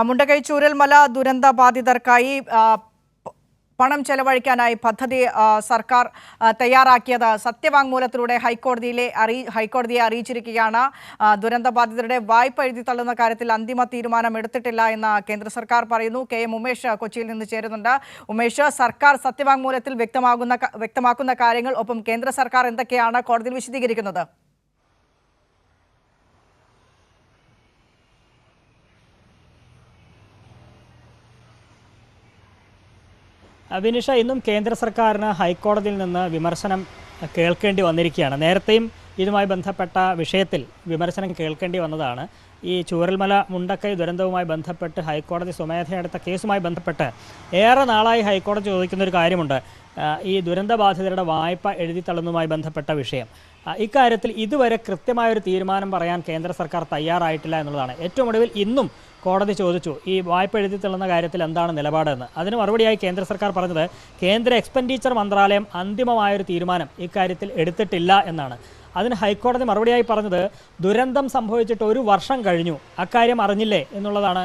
മുണ്ടക്കൈ ചൂരൽമല ദുരന്ത ബാധിതർക്കായി പണം ചെലവഴിക്കാനായി പദ്ധതി സർക്കാർ തയ്യാറാക്കിയത് സത്യവാങ്മൂലത്തിലൂടെ ഹൈക്കോടതിയെ അറിയിച്ചിരിക്കുകയാണ്. ദുരന്ത ബാധിതരുടെ വായ്പ എഴുതി തള്ളുന്ന കാര്യത്തിൽ അന്തിമ തീരുമാനം എടുത്തിട്ടില്ല എന്ന് കേന്ദ്ര സർക്കാർ പറയുന്നു. KM ഉമേഷ് കൊച്ചിയിൽ നിന്ന് ചേരുന്നുണ്ട്. ഉമേഷ്, സർക്കാർ സത്യവാങ്മൂലത്തിൽ വ്യക്തമാക്കുന്ന കാര്യങ്ങൾ, ഒപ്പം കേന്ദ്ര സർക്കാർ എന്തൊക്കെയാണ് കോടതിയിൽ വിശദീകരിക്കുന്നത്? വിനിഷ, ഇന്നും കേന്ദ്ര സർക്കാരിന് ഹൈക്കോടതിയിൽ നിന്ന് വിമർശനം കേൾക്കേണ്ടി വന്നിരിക്കുകയാണ്. നേരത്തെയും ഇതുമായി ബന്ധപ്പെട്ട വിഷയത്തിൽ വിമർശനം കേൾക്കേണ്ടി വന്നതാണ്. ഈ ചൂരൽമല മുണ്ടക്കൈ ദുരന്തവുമായി ബന്ധപ്പെട്ട് ഹൈക്കോടതി സ്വമേധയെടുത്ത കേസുമായി ബന്ധപ്പെട്ട് ഏറെ നാളായി ഹൈക്കോടതി ചോദിക്കുന്നൊരു കാര്യമുണ്ട്. ഈ ദുരന്തബാധിതരുടെ വായ്പ എഴുതിത്തള്ളുന്നതുമായി ബന്ധപ്പെട്ട വിഷയം. ഇക്കാര്യത്തിൽ ഇതുവരെ കൃത്യമായൊരു തീരുമാനം പറയാൻ കേന്ദ്ര സർക്കാർ തയ്യാറായിട്ടില്ല എന്നുള്ളതാണ്. ഏറ്റവും ഒടുവിൽ ഇന്നും കോടതി ചോദിച്ചു ഈ വായ്പ എഴുതിത്തള്ളുന്ന കാര്യത്തിൽ എന്താണ് നിലപാടെന്ന്. അതിന് മറുപടിയായി കേന്ദ്ര സർക്കാർ പറഞ്ഞത് കേന്ദ്ര എക്സ്പെൻഡിച്ചർ മന്ത്രാലയം അന്തിമമായൊരു തീരുമാനം ഇക്കാര്യത്തിൽ എടുത്തിട്ടില്ല എന്നാണ്. അതിന് ഹൈക്കോടതി മറുപടിയായി പറഞ്ഞത് ദുരന്തം സംഭവിച്ചിട്ട് 1 വർഷം കഴിഞ്ഞു, അക്കാര്യം അറിഞ്ഞില്ലേ എന്നുള്ളതാണ്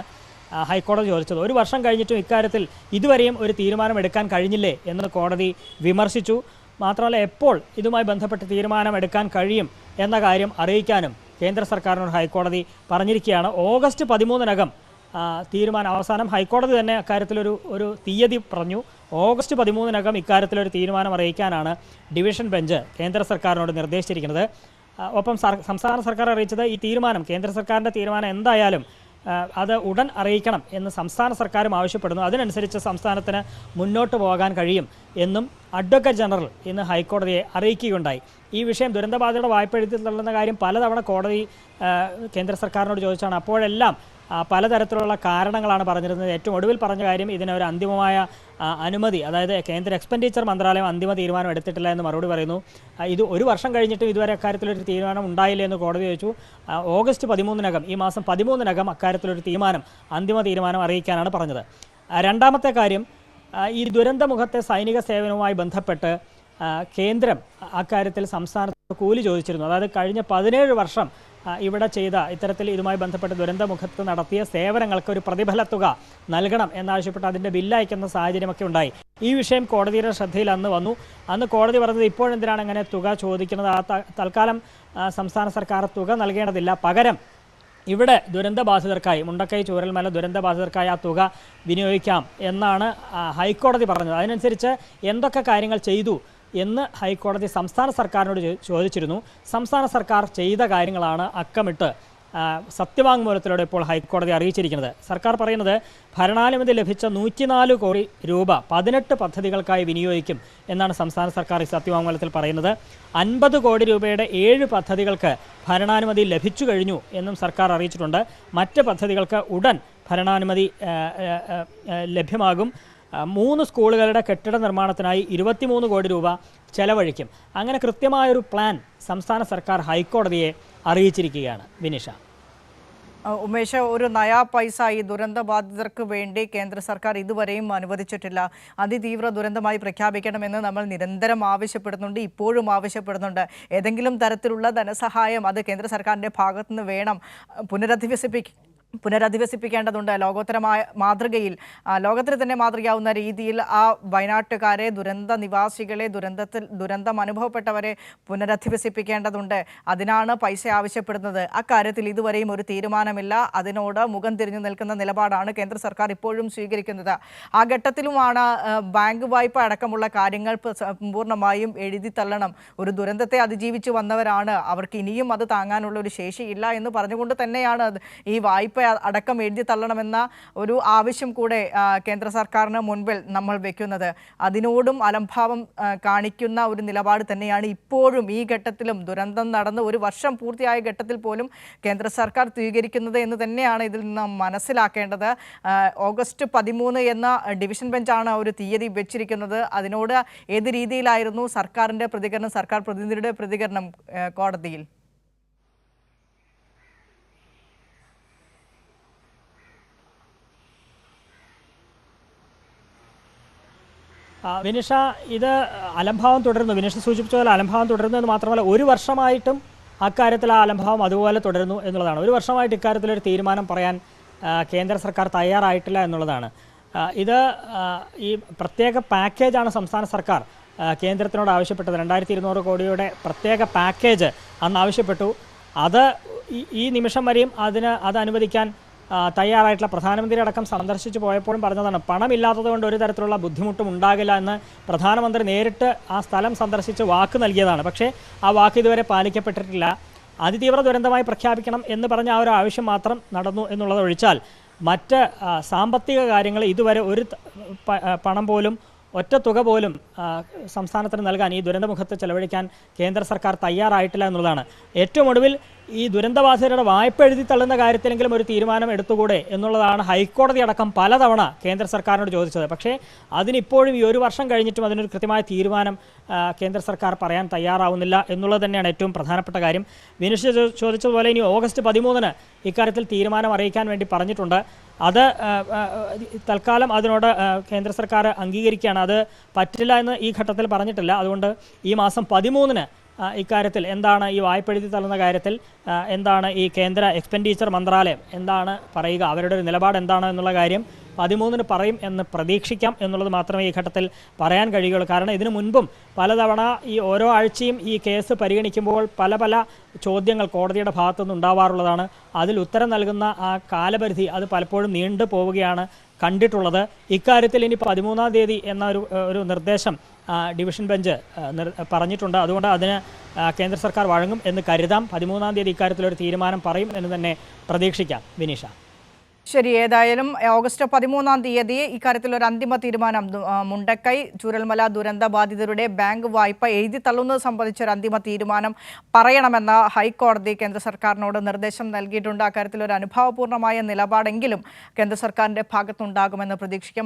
ഹൈക്കോടതി ചോദിച്ചത്. 1 വർഷം കഴിഞ്ഞിട്ടും ഇക്കാര്യത്തിൽ ഇതുവരെയും ഒരു തീരുമാനം എടുക്കാൻ കഴിഞ്ഞില്ലേ എന്ന് കോടതി വിമർശിച്ചു. മാത്രമല്ല, എപ്പോൾ ഇതുമായി ബന്ധപ്പെട്ട് തീരുമാനം എടുക്കാൻ കഴിയും എന്ന കാര്യം അറിയിക്കാനും കേന്ദ്ര സർക്കാരിനോട് ഹൈക്കോടതി പറഞ്ഞിരിക്കുകയാണ്. ഓഗസ്റ്റ് 13-നകം തീരുമാനം. അവസാനം ഹൈക്കോടതി തന്നെ അക്കാര്യത്തിലൊരു തീയതി പറഞ്ഞു. ഓഗസ്റ്റ് 13-നകം ഇക്കാര്യത്തിലൊരു തീരുമാനം അറിയിക്കാനാണ് ഡിവിഷൻ ബെഞ്ച് കേന്ദ്ര സർക്കാരിനോട് നിർദ്ദേശിച്ചിരിക്കുന്നത്. ഒപ്പം സംസ്ഥാന സർക്കാർ അറിയിച്ചത് ഈ തീരുമാനം, കേന്ദ്ര സർക്കാരിൻ്റെ തീരുമാനം എന്തായാലും അത് ഉടൻ അറിയിക്കണം എന്ന് സംസ്ഥാന സർക്കാരും ആവശ്യപ്പെടുന്നു. അതിനനുസരിച്ച് സംസ്ഥാനത്തിന് മുന്നോട്ട് പോകാൻ കഴിയും എന്നും അഡ്വക്കേറ്റ് ജനറൽ ഇന്ന് ഹൈക്കോടതിയെ അറിയിക്കുകയുണ്ടായി. ഈ വിഷയം ദുരന്തബാധിതരുടെ വായ്പ എഴുതി തള്ളുന്ന കാര്യം പലതവണ കോടതി കേന്ദ്ര സർക്കാരിനോട് ചോദിച്ചാണ്. അപ്പോഴെല്ലാം പലതരത്തിലുള്ള കാരണങ്ങളാണ് പറഞ്ഞിരുന്നത്. ഏറ്റവും ഒടുവിൽ പറഞ്ഞ കാര്യം ഇതിനൊരു അന്തിമമായ അനുമതി, അതായത് കേന്ദ്ര എക്സ്പെൻഡിച്ചർ മന്ത്രാലയം അന്തിമ തീരുമാനം എടുത്തിട്ടില്ല എന്ന് മറുപടി പറയുന്നു. ഇത് 1 വർഷം കഴിഞ്ഞിട്ടും ഇതുവരെ അക്കാര്യത്തിലൊരു തീരുമാനം ഉണ്ടായില്ല എന്ന് കോടതി ചോദിച്ചു. ഓഗസ്റ്റ് 13-നകം, ഈ മാസം 13-നകം അക്കാര്യത്തിലൊരു തീരുമാനം, അന്തിമ തീരുമാനം അറിയിക്കാനാണ് പറഞ്ഞത്. രണ്ടാമത്തെ കാര്യം, ഈ ദുരന്തമുഖത്തെ സൈനിക സേവനവുമായി ബന്ധപ്പെട്ട് കേന്ദ്രം അക്കാര്യത്തിൽ സംസ്ഥാനത്ത് കൂലി ചോദിച്ചിരുന്നു. അതായത് കഴിഞ്ഞ 17 വർഷം ഇവിടെ ചെയ്ത ഇത്തരത്തിൽ ഇതുമായി ബന്ധപ്പെട്ട് ദുരന്തമുഖത്ത് നടത്തിയ സേവനങ്ങൾക്ക് ഒരു പ്രതിഫല തുക നൽകണം എന്നാവശ്യപ്പെട്ട് അതിൻ്റെ ബില്ല് അയക്കുന്ന സാഹചര്യമൊക്കെ ഉണ്ടായി. ഈ വിഷയം കോടതിയുടെ ശ്രദ്ധയിൽ അന്ന് വന്നു. അന്ന് കോടതി പറഞ്ഞത് ഇപ്പോഴെന്തിനാണ് അങ്ങനെ തുക ചോദിക്കുന്നത്, തൽക്കാലം സംസ്ഥാന സർക്കാർ തുക നൽകേണ്ടതില്ല, പകരം ഇവിടെ ദുരന്തബാധിതർക്കായി, മുണ്ടക്കൈ ചൂരൽമല ദുരന്തബാധിതർക്കായി ആ തുക വിനിയോഗിക്കാം എന്നാണ് ഹൈക്കോടതി പറഞ്ഞത്. അതിനനുസരിച്ച് എന്തൊക്കെ കാര്യങ്ങൾ ചെയ്തു എന്ന് ഹൈക്കോടതി സംസ്ഥാന സർക്കാരിനോട് ചോദിച്ചിരുന്നു. സംസ്ഥാന സർക്കാർ ചെയ്ത കാര്യങ്ങളാണ് അക്കമിട്ട് സത്യവാങ്മൂലത്തിലൂടെ ഇപ്പോൾ ഹൈക്കോടതി അറിയിച്ചിരിക്കുന്നത്. സർക്കാർ പറയുന്നത് ഭരണാനുമതി ലഭിച്ച 104 കോടി രൂപ 18 പദ്ധതികൾക്കായി വിനിയോഗിക്കും എന്നാണ് സംസ്ഥാന സർക്കാർ ഈ സത്യവാങ്മൂലത്തിൽ പറയുന്നത്. 50 കോടി രൂപയുടെ 7 പദ്ധതികൾക്ക് ഭരണാനുമതി ലഭിച്ചു കഴിഞ്ഞു എന്നും സർക്കാർ അറിയിച്ചിട്ടുണ്ട്. മറ്റ് പദ്ധതികൾക്ക് ഉടൻ ഭരണാനുമതി ലഭ്യമാകും. 3 സ്കൂളുകളുടെ കെട്ടിട നിർമ്മാണത്തിനായി 23 കോടി രൂപ ചെലവഴിക്കും. അങ്ങനെ കൃത്യമായൊരു പ്ലാൻ സംസ്ഥാന സർക്കാർ ഹൈക്കോടതിയെ അറിയിച്ചിരിക്കുകയാണ്. വിനിഷ. ഉമേഷ്, ഒരു നയാ പൈസ ഈ ദുരന്ത ബാധിതർക്ക് വേണ്ടി കേന്ദ്ര സർക്കാർ ഇതുവരെയും അനുവദിച്ചിട്ടില്ല. അതിതീവ്ര ദുരന്തമായി പ്രഖ്യാപിക്കണമെന്ന് നമ്മൾ നിരന്തരം ആവശ്യപ്പെടുന്നുണ്ട്, ഇപ്പോഴും ആവശ്യപ്പെടുന്നുണ്ട്. ഏതെങ്കിലും തരത്തിലുള്ള ധനസഹായം അത് കേന്ദ്ര സർക്കാരിൻ്റെ ഭാഗത്തുനിന്ന് വേണം. പുനരധിവസിപ്പിക്കേണ്ടതുണ്ട്. ലോകോത്തരമായ ലോകത്തിന് തന്നെ മാതൃകയാവുന്ന രീതിയിൽ ആ വയനാട്ടുകാരെ, ദുരന്ത നിവാസികളെ, ദുരന്തം അനുഭവപ്പെട്ടവരെ പുനരധിവസിപ്പിക്കേണ്ടതുണ്ട്. അതിനാണ് പൈസ ആവശ്യപ്പെടുന്നത്. അക്കാര്യത്തിൽ ഇതുവരെയും ഒരു തീരുമാനമില്ല. അതിനോട് മുഖം തിരിഞ്ഞു നിൽക്കുന്ന നിലപാടാണ് കേന്ദ്ര സർക്കാർ ഇപ്പോഴും സ്വീകരിക്കുന്നത്. ആ ഘട്ടത്തിലുമാണ് ബാങ്ക് വായ്പ അടക്കമുള്ള കാര്യങ്ങൾ പൂർണ്ണമായും എഴുതി തള്ളണം. ഒരു ദുരന്തത്തെ അതിജീവിച്ചു വന്നവരാണ്, അവർക്ക് ഇനിയും അത് താങ്ങാനുള്ള ഒരു ശേഷിയില്ല എന്ന് പറഞ്ഞുകൊണ്ട് തന്നെയാണ് ഈ വായ്പ അടക്കം എഴുതി തള്ളണമെന്ന ഒരു ആവശ്യം കൂടെ കേന്ദ്ര സർക്കാരിന് മുൻപിൽ നമ്മൾ വെക്കുന്നത്. അതിനോടും അലംഭാവം കാണിക്കുന്ന ഒരു നിലപാട് തന്നെയാണ് ഇപ്പോഴും ഈ ഘട്ടത്തിലും, ദുരന്തം നടന്ന് 1 വർഷം പൂർത്തിയായ ഘട്ടത്തിൽ പോലും കേന്ദ്ര സർക്കാർ സ്വീകരിക്കുന്നത് എന്ന് തന്നെയാണ് ഇതിൽ നിന്ന് മനസ്സിലാക്കേണ്ടത്. ഓഗസ്റ്റ് 13 എന്ന ഡിവിഷൻ ബെഞ്ചാണ് ഒരു തീയതി വെച്ചിരിക്കുന്നത്. അതിനോട് ഏത് രീതിയിലായിരുന്നു സർക്കാരിൻ്റെ പ്രതികരണം, സർക്കാർ പ്രതിനിധിയുടെ പ്രതികരണം കോടതിയിൽ? വിനിഷ, ഇത് അലംഭാവം തുടരുന്നു. വിനിഷ സൂചിപ്പിച്ച പോലെ അലംഭാവം തുടരുന്നു എന്ന് മാത്രമല്ല, 1 വർഷമായിട്ടും അക്കാര്യത്തിൽ ആ അലംഭാവം അതുപോലെ തുടരുന്നു എന്നുള്ളതാണ്. 1 വർഷമായിട്ട് ഇക്കാര്യത്തിലൊരു തീരുമാനം പറയാൻ കേന്ദ്ര സർക്കാർ തയ്യാറായിട്ടില്ല എന്നുള്ളതാണ്. ഇത് ഈ പ്രത്യേക പാക്കേജാണ് സംസ്ഥാന സർക്കാർ കേന്ദ്രത്തിനോട് ആവശ്യപ്പെട്ടത്. 2200 കോടിയുടെ പ്രത്യേക പാക്കേജ് അന്ന് ആവശ്യപ്പെട്ടു. അത് ഈ നിമിഷം വരെയും അത് അനുവദിക്കാൻ തയ്യാറായിട്ടുള്ള പ്രധാനമന്ത്രി അടക്കം സന്ദർശിച്ചു പോയപ്പോഴും പറഞ്ഞതാണ്, പണമില്ലാത്തത് കൊണ്ട് ഒരു തരത്തിലുള്ള ബുദ്ധിമുട്ടും ഉണ്ടാകില്ല എന്ന് പ്രധാനമന്ത്രി നേരിട്ട് ആ സ്ഥലം സന്ദർശിച്ച് വാക്ക് നൽകിയതാണ്. പക്ഷേ ആ വാക്ക് ഇതുവരെ പാലിക്കപ്പെട്ടിട്ടില്ല. അതിതീവ്ര ദുരന്തമായി പ്രഖ്യാപിക്കണം എന്ന് പറഞ്ഞ ആ ഒരു ആവശ്യം മാത്രം നടന്നു എന്നുള്ളത് ഒഴിച്ചാൽ മറ്റ് സാമ്പത്തിക കാര്യങ്ങൾ ഇതുവരെ ഒരു പണം പോലും, ഒറ്റ തുക പോലും സംസ്ഥാനത്തിന് നൽകാൻ, ഈ ദുരന്തമുഖത്ത് ചെലവഴിക്കാൻ കേന്ദ്ര സർക്കാർ തയ്യാറായിട്ടില്ല എന്നുള്ളതാണ്. ഏറ്റവും ഒടുവിൽ ഈ ദുരന്തബാധിതരുടെ വായ്പ എഴുതി തള്ളുന്ന കാര്യത്തിലെങ്കിലും ഒരു തീരുമാനം എടുത്തുകൂടെ എന്നുള്ളതാണ് ഹൈക്കോടതി അടക്കം പലതവണ കേന്ദ്ര സർക്കാരിനോട് ചോദിച്ചത്. പക്ഷേ അതിനിപ്പോഴും ഈ 1 വർഷം കഴിഞ്ഞിട്ടും അതിനൊരു കൃത്യമായ തീരുമാനം കേന്ദ്ര സർക്കാർ പറയാൻ തയ്യാറാവുന്നില്ല എന്നുള്ളത് തന്നെയാണ് ഏറ്റവും പ്രധാനപ്പെട്ട കാര്യം. വിനുഷ ചോദിച്ചതുപോലെ ഇനി ഓഗസ്റ്റ് 13-ന് ഇക്കാര്യത്തിൽ തീരുമാനം അറിയിക്കാൻ വേണ്ടി പറഞ്ഞിട്ടുണ്ട്. അത് തൽക്കാലം അതിനോട് കേന്ദ്ര സർക്കാർ അംഗീകരിക്കുകയാണ്. അത് പറ്റില്ല എന്ന് ഈ ഘട്ടത്തിൽ പറഞ്ഞിട്ടില്ല. അതുകൊണ്ട് ഈ മാസം 13-ന് ഇക്കാര്യത്തിൽ എന്താണ്, ഈ വായ്പ എഴുതി തള്ളുന്ന കാര്യത്തിൽ എന്താണ് ഈ കേന്ദ്ര എക്സ്പെൻഡിച്ചർ മന്ത്രാലയം എന്താണ് പറയുക, അവരുടെ ഒരു നിലപാട് എന്താണ് എന്നുള്ള കാര്യം 13-ന് പറയും എന്ന് പ്രതീക്ഷിക്കാം എന്നുള്ളത് മാത്രമേ ഈ ഘട്ടത്തിൽ പറയാൻ കഴിയുകയുള്ളൂ. കാരണം ഇതിനു മുൻപും പലതവണ ഈ ഓരോ ആഴ്ചയും ഈ കേസ് പരിഗണിക്കുമ്പോൾ പല ചോദ്യങ്ങൾ കോടതിയുടെ ഭാഗത്തുനിന്ന് ഉണ്ടാവാറുള്ളതാണ്. അതിൽ ഉത്തരം നൽകുന്ന ആ കാലപരിധി അത് പലപ്പോഴും നീണ്ടു പോവുകയാണ് കണ്ടിട്ടുള്ളത്. ഇക്കാര്യത്തിൽ ഇനി 13-ാം തീയതി എന്ന ഒരു നിർദ്ദേശം ഡിവിഷൻ ബെഞ്ച് പറഞ്ഞിട്ടുണ്ട്. അതുകൊണ്ട് അതിന് കേന്ദ്ര സർക്കാർ വഴങ്ങും എന്ന് കരുതാം. 13-ാം തീയതി ഇക്കാര്യത്തിലൊരു തീരുമാനം പറയും എന്ന് തന്നെ പ്രതീക്ഷിക്കാം. വിനീഷ. ശരി, ഏതായാലും ഓഗസ്റ്റ് 13-ാം തീയതി ഇക്കാര്യത്തിൽ ഒരു അന്തിമ തീരുമാനം, മുണ്ടക്കൈ ചൂരൽമല ദുരന്ത ബാധിതരുടെ ബാങ്ക് വായ്പ എഴുതി തള്ളുന്നത് സംബന്ധിച്ച ഒരു അന്തിമ തീരുമാനം പറയണമെന്ന ഹൈക്കോടതി കേന്ദ്ര സർക്കാരിനോട് നിർദ്ദേശം നൽകിയിട്ടുണ്ട്. അക്കാര്യത്തിൽ ഒരു അനുഭാവപൂർണ്ണമായ നിലപാടെങ്കിലും കേന്ദ്ര സർക്കാരിൻ്റെ ഭാഗത്തുണ്ടാകുമെന്ന് പ്രതീക്ഷിക്കാം.